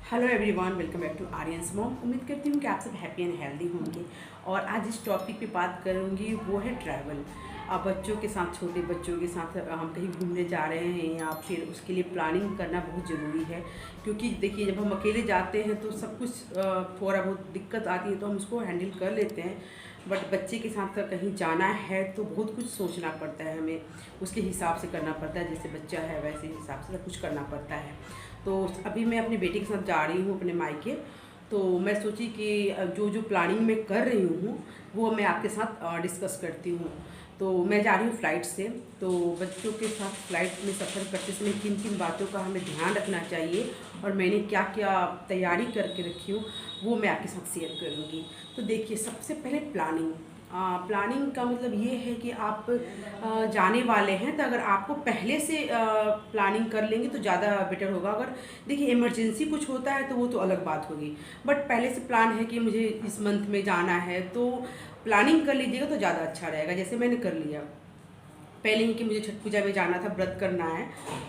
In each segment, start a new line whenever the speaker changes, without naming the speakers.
Hello everyone, welcome back to Aryan's mom. उम्मीद करती हूँ कि आप सब हैप्पी एंड हेल्दी होंगे। और आज जिस टॉपिक पे बात करूँगी वो है ट्रैवल। अब बच्चों के साथ, छोटे बच्चों के साथ हम कहीं घूमने जा रहे हैं या फिर उसके लिए प्लानिंग करना बहुत ज़रूरी है। क्योंकि देखिए, जब हम अकेले जाते हैं तो सब कुछ थोड़ा बहुत दिक्कत आती है तो हम उसको हैंडल कर लेते हैं। बट बच्चे के साथ कहीं जाना है तो बहुत कुछ सोचना पड़ता है, हमें उसके हिसाब से करना पड़ता है। जैसे बच्चा है वैसे हिसाब से सब कुछ करना पड़ता है। तो अभी मैं अपनी बेटी के साथ जा रही हूँ अपने मायके। तो मैं सोची कि जो जो प्लानिंग मैं कर रही हूँ वो मैं आपके साथ डिस्कस करती हूँ। तो मैं जा रही हूँ फ़्लाइट से। तो बच्चों के साथ फ़्लाइट में सफ़र करते समय किन किन बातों का हमें ध्यान रखना चाहिए और मैंने क्या क्या तैयारी करके रखी हूँ वो मैं आपके साथ शेयर करूँगी। तो देखिए, सबसे पहले प्लानिंग। प्लानिंग का मतलब ये है कि आप जाने वाले हैं तो अगर आपको पहले से प्लानिंग कर लेंगे तो ज़्यादा बेटर होगा। अगर देखिए इमरजेंसी कुछ होता है तो वो तो अलग बात होगी, बट पहले से प्लान है कि मुझे इस मंथ में जाना है तो प्लानिंग कर लीजिएगा तो ज़्यादा अच्छा रहेगा। जैसे मैंने कर लिया पहले ही कि मुझे छठ पूजा में जाना था, व्रत करना है,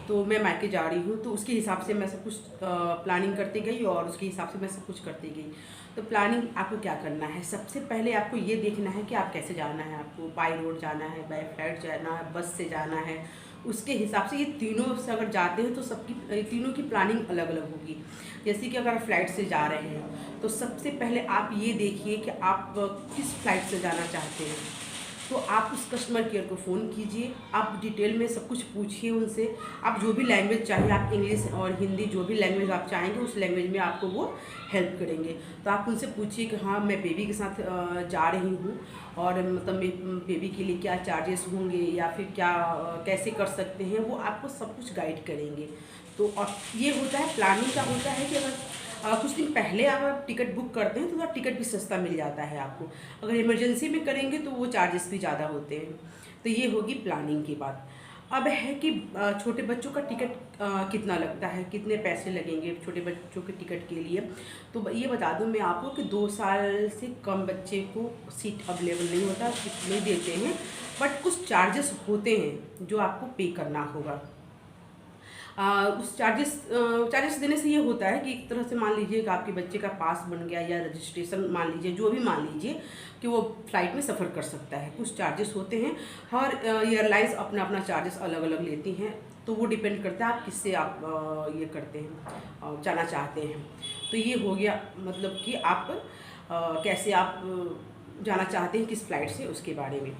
तो मैं मायके जा रही हूँ तो उसके हिसाब से मैं सब कुछ प्लानिंग करती गई और उसके हिसाब से मैं सब कुछ करती गई। तो प्लानिंग आपको क्या करना है, सबसे पहले आपको ये देखना है कि आप कैसे जाना है। आपको बाई रोड जाना है, बाई फ्लाइट जाना है, बस से जाना है। उसके हिसाब से ये तीनों से अगर जाते हैं तो सबकी तीनों की प्लानिंग अलग अलग होगी। जैसे कि अगर फ़्लाइट से जा रहे हैं तो सबसे पहले आप ये देखिए कि आप किस फ़्लाइट से जाना चाहते हैं। तो आप उस कस्टमर केयर को फ़ोन कीजिए, आप डिटेल में सब कुछ पूछिए उनसे। आप जो भी लैंग्वेज चाहिए, आप इंग्लिश और हिंदी जो भी लैंग्वेज आप चाहेंगे उस लैंग्वेज में आपको वो हेल्प करेंगे। तो आप उनसे पूछिए कि हाँ, मैं बेबी के साथ जा रही हूँ और मतलब बेबी के लिए क्या चार्जेस होंगे या फिर क्या कैसे कर सकते हैं, वो आपको सब कुछ गाइड करेंगे। तो और ये होता है प्लानिंग का, होता है कि अगर कुछ दिन पहले अगर टिकट बुक करते हैं तो थोड़ा टिकट भी सस्ता मिल जाता है आपको। अगर इमरजेंसी में करेंगे तो वो चार्जेस भी ज़्यादा होते हैं। तो ये होगी प्लानिंग की बात। अब है कि छोटे बच्चों का टिकट कितना लगता है, कितने पैसे लगेंगे छोटे बच्चों के टिकट के लिए। तो ये बता दूं मैं आपको कि 2 साल से कम बच्चे को सीट अवेलेबल नहीं होता, सीट नहीं देते हैं। बट कुछ चार्जेस होते हैं जो आपको पे करना होगा। उस चार्जेस देने से ये होता है कि एक तरह से मान लीजिए कि आपके बच्चे का पास बन गया या रजिस्ट्रेशन, मान लीजिए जो भी मान लीजिए कि वो फ्लाइट में सफ़र कर सकता है। कुछ चार्जेस होते हैं, हर एयरलाइंस अपना अपना चार्जेस अलग अलग लेती हैं। तो वो डिपेंड करता है आप किससे आप ये करते हैं, जाना चाहते हैं। तो ये हो गया मतलब कि आप कैसे आप जाना चाहते हैं, किस फ्लाइट से, उसके बारे में।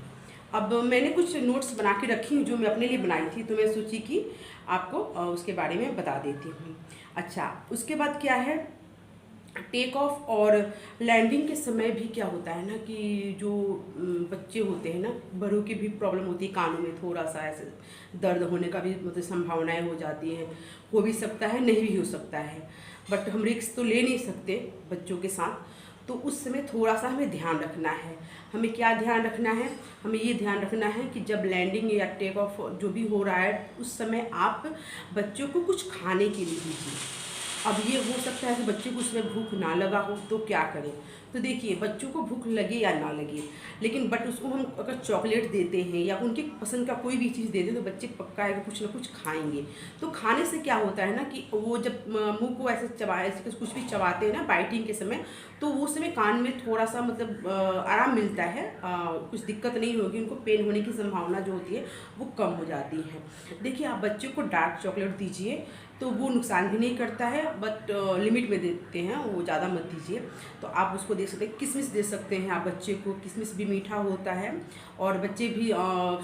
अब मैंने कुछ नोट्स बना के रखी हूँ जो मैं अपने लिए बनाई थी, तो मैं सोची कि आपको उसके बारे में बता देती हूँ। अच्छा, उसके बाद क्या है, टेक ऑफ और लैंडिंग के समय भी क्या होता है ना कि जो बच्चे होते हैं ना, बड़ों की भी प्रॉब्लम होती है, कानों में थोड़ा सा ऐसे दर्द होने का भी मतलब संभावनाएं हो जाती हैं। हो भी सकता है, नहीं भी हो सकता है, बट हम रिस्क तो ले नहीं सकते बच्चों के साथ। तो उस समय थोड़ा सा हमें ध्यान रखना है। हमें क्या ध्यान रखना है, हमें ये ध्यान रखना है कि जब लैंडिंग या टेक ऑफ जो भी हो रहा है उस समय आप बच्चों को कुछ खाने के लिए दीजिए। अब ये हो सकता है कि बच्चे को उसमें भूख ना लगा हो तो क्या करें। तो देखिए, बच्चों को भूख लगे या ना लगे, लेकिन बट उसको हम अगर चॉकलेट देते हैं या उनके पसंद का कोई भी चीज़ दे दें तो बच्चे पक्का है कि कुछ ना कुछ खाएंगे। तो खाने से क्या होता है ना कि वो जब मुंह को ऐसे चबाए, ऐसे कुछ भी चबाते हैं ना बाइटिंग के समय, तो वो समय कान में थोड़ा सा मतलब आराम मिलता है, कुछ दिक्कत नहीं होगी, उनको पेन होने की संभावना जो होती है वो कम हो जाती है। देखिए, आप बच्चे को डार्क चॉकलेट दीजिए तो वो नुकसान भी नहीं करता है, बट लिमिट में देते हैं, वो ज़्यादा मत दीजिए। तो आप उसको दे सकते हैं, किशमिश दे सकते हैं आप बच्चे को, किशमिश भी मीठा होता है और बच्चे भी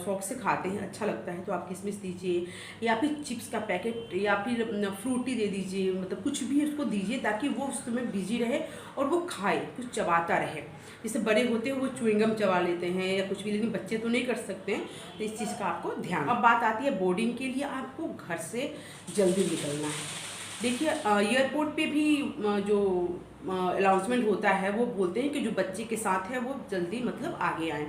शौक से खाते हैं, अच्छा लगता है। तो आप किशमिश दीजिए या फिर चिप्स का पैकेट या फिर फ्रूटी दे दीजिए, मतलब कुछ भी उसको दीजिए ताकि वो उस समय बिजी रहे और वो खाए, कुछ चबाता रहे। जैसे बड़े होते हैं वो च्युइंगम चबा लेते हैं या कुछ भी, लेकिन बच्चे तो नहीं कर सकते हैं। तो इस चीज़ का आपको ध्यान। अब बात आती है बोर्डिंग के लिए, आपको घर से जल्दी निकलना है। देखिए, एयरपोर्ट पे भी जो अनाउंसमेंट होता है वो बोलते हैं कि जो बच्चे के साथ है वो जल्दी मतलब आगे आएँ,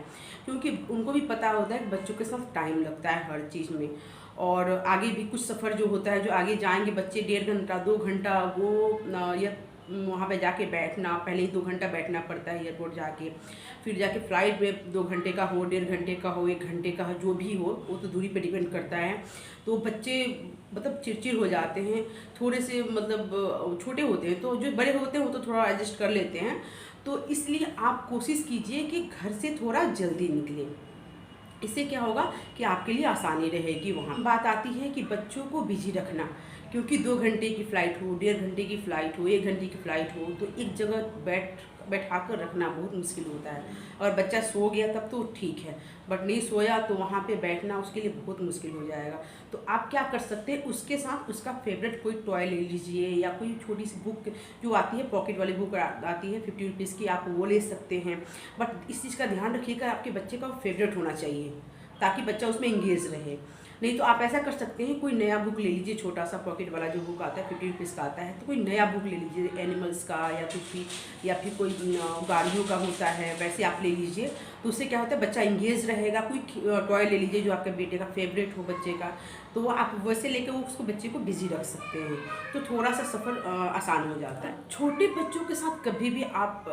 क्योंकि उनको भी पता होता है कि बच्चों के साथ टाइम लगता है हर चीज़ में। और आगे भी कुछ सफ़र जो होता है, जो आगे जाएंगे बच्चे 1.5 घंटा 2 घंटा, वो वहाँ पे जाके बैठना, पहले ही 2 घंटा बैठना पड़ता है एयरपोर्ट जाके, फिर जाके फ़्लाइट में 2 घंटे का हो, 1.5 घंटे का हो, 1 घंटे का हो, जो भी हो वो तो दूरी पे डिपेंड करता है। तो बच्चे मतलब चिड़चिड़ हो जाते हैं, थोड़े से मतलब छोटे होते हैं, तो जो बड़े होते हैं वो तो थोड़ा एडजस्ट कर लेते हैं। तो इसलिए आप कोशिश कीजिए कि घर से थोड़ा जल्दी निकलें। इससे क्या होगा कि आपके लिए आसानी रहेगी। वहाँ बात आती है कि बच्चों को बिजी रखना, क्योंकि 2 घंटे की फ़्लाइट हो, 1.5 घंटे की फ़्लाइट हो, 1 घंटे की फ़्लाइट हो, तो एक जगह बैठा कर रखना बहुत मुश्किल होता है। और बच्चा सो गया तब तो ठीक है, बट नहीं सोया तो वहाँ पे बैठना उसके लिए बहुत मुश्किल हो जाएगा। तो आप क्या कर सकते हैं, उसके साथ उसका फेवरेट कोई टॉय ले लीजिए, या कोई छोटी सी बुक जो आती है, पॉकेट वाली बुक आती है 50 रुपीज़ की, आप वो ले सकते हैं। बट इस चीज़ का ध्यान रखिएगा, आपके बच्चे का फेवरेट होना चाहिए ताकि बच्चा उसमें इंगेज रहे। नहीं तो आप ऐसा कर सकते हैं, कोई नया बुक ले लीजिए, छोटा सा पॉकेट वाला जो बुक आता है 50 रुपीज़ का आता है, तो कोई नया बुक ले लीजिए एनिमल्स का या कुछ भी, या फिर कोई गाड़ियों का होता है वैसे आप ले लीजिए। तो उससे क्या होता है, बच्चा इंगेज रहेगा। कोई टॉय ले लीजिए जो आपके बेटे का फेवरेट हो बच्चे का, तो वो आप वैसे लेकर उसको बच्चे को बिजी रख सकते हैं, तो थोड़ा सा सफ़र आसान हो जाता है। छोटे बच्चों के साथ कभी भी आप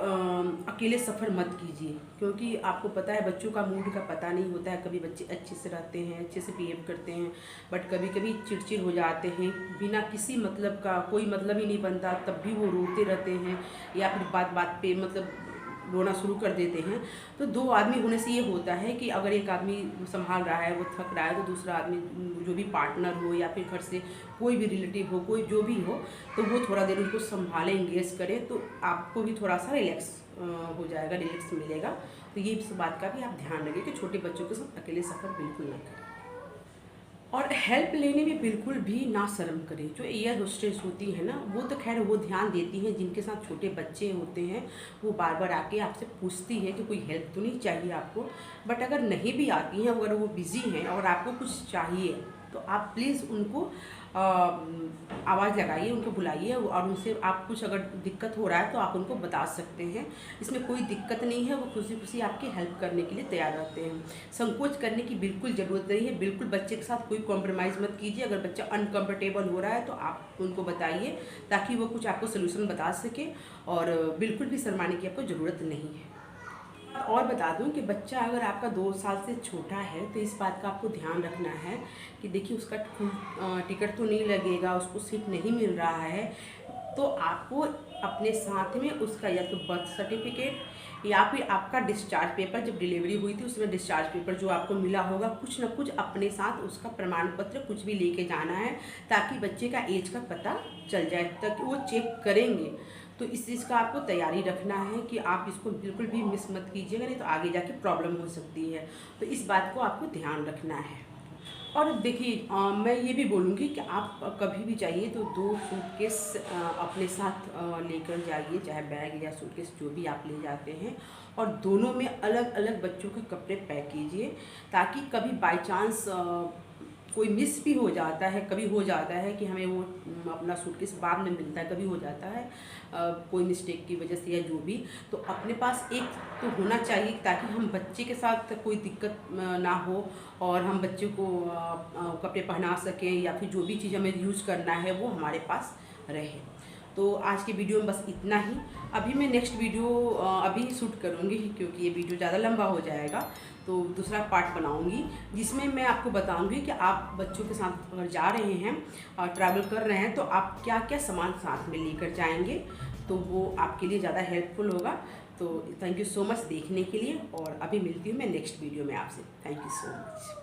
अकेले सफ़र मत कीजिए, क्योंकि आपको पता है बच्चों का मूड का पता नहीं होता है। कभी बच्चे अच्छे से रहते हैं, अच्छे से बिहेव करते हैं, बट कभी कभी चिड़चिड़ हो जाते हैं बिना किसी मतलब का, कोई मतलब ही नहीं बनता तब भी वो रोते रहते हैं, या फिर बात बात पे मतलब रोना शुरू कर देते हैं। तो 2 आदमी होने से ये होता है कि अगर एक आदमी संभाल रहा है, वो थक रहा है, तो दूसरा आदमी जो भी पार्टनर हो या फिर घर से कोई भी रिलेटिव हो, कोई जो भी हो, तो वो थोड़ा देर उनको संभालें, इंगेज करें, तो आपको भी थोड़ा सा रिलैक्स हो जाएगा, रिलैक्स मिलेगा। तो ये इस बात का भी आप ध्यान रखें कि छोटे बच्चों के साथ अकेले सफ़र बिल्कुल ना करें। और हेल्प लेने में बिल्कुल भी ना शर्म करें। जो एयर होस्टेस होती है ना, वो तो खैर वो ध्यान देती हैं, जिनके साथ छोटे बच्चे होते हैं वो बार बार आके आपसे पूछती है कि कोई हेल्प तो नहीं चाहिए आपको। बट अगर नहीं भी आती हैं, अगर वो बिज़ी हैं और आपको कुछ चाहिए, तो आप प्लीज़ उनको आवाज़ लगाइए, उनको बुलाइए, और उनसे आप कुछ अगर दिक्कत हो रहा है तो आप उनको बता सकते हैं। इसमें कोई दिक्कत नहीं है, वो खुशी खुशी आपकी हेल्प करने के लिए तैयार रहते हैं। संकोच करने की बिल्कुल ज़रूरत नहीं है। बिल्कुल बच्चे के साथ कोई कॉम्प्रोमाइज़ मत कीजिए। अगर बच्चा अनकम्फर्टेबल हो रहा है तो आप उनको बताइए, ताकि वो कुछ आपको सोल्यूशन बता सके, और बिल्कुल भी शर्माने की आपको ज़रूरत नहीं है। और बता दूं कि बच्चा अगर आपका 2 साल से छोटा है तो इस बात का आपको ध्यान रखना है कि देखिए उसका फुल टिकट तो नहीं लगेगा, उसको सीट नहीं मिल रहा है, तो आपको अपने साथ में उसका या तो बर्थ सर्टिफिकेट या फिर आपका डिस्चार्ज पेपर, जब डिलीवरी हुई थी उसमें डिस्चार्ज पेपर जो आपको मिला होगा, कुछ ना कुछ अपने साथ उसका प्रमाण पत्र कुछ भी लेके जाना है, ताकि बच्चे का एज का पता चल जाए, ताकि वो चेक करेंगे। तो इस चीज़ का आपको तैयारी रखना है कि आप इसको बिल्कुल भी मिस मत कीजिएगा, नहीं तो आगे जाके प्रॉब्लम हो सकती है। तो इस बात को आपको ध्यान रखना है। और देखिए मैं ये भी बोलूँगी कि आप कभी भी चाहिए तो 2 सूटकेस अपने साथ लेकर जाइए, चाहे बैग या सूटकेस जो भी आप ले जाते हैं, और दोनों में अलग अलग बच्चों के कपड़े पैक कीजिए, ताकि कभी बाय चांस कोई मिस भी हो जाता है। कभी हो जाता है कि हमें वो अपना सूटकेस बाद में मिलता है, कभी हो जाता है कोई मिस्टेक की वजह से या जो भी, तो अपने पास एक तो होना चाहिए, ताकि हम बच्चे के साथ कोई दिक्कत ना हो, और हम बच्चे को कपड़े पहना सकें, या फिर जो भी चीज़ हमें यूज़ करना है वो हमारे पास रहे। तो आज के वीडियो में बस इतना ही। अभी मैं नेक्स्ट वीडियो अभी शूट करूँगी, क्योंकि ये वीडियो ज़्यादा लंबा हो जाएगा, तो दूसरा पार्ट बनाऊंगी जिसमें मैं आपको बताऊंगी कि आप बच्चों के साथ अगर जा रहे हैं और ट्रैवल कर रहे हैं तो आप क्या क्या सामान साथ में लेकर जाएंगे, तो वो आपके लिए ज़्यादा हेल्पफुल होगा। तो थैंक यू सो मच देखने के लिए, और अभी मिलती हूँ मैं नेक्स्ट वीडियो में आपसे। Thank you so much.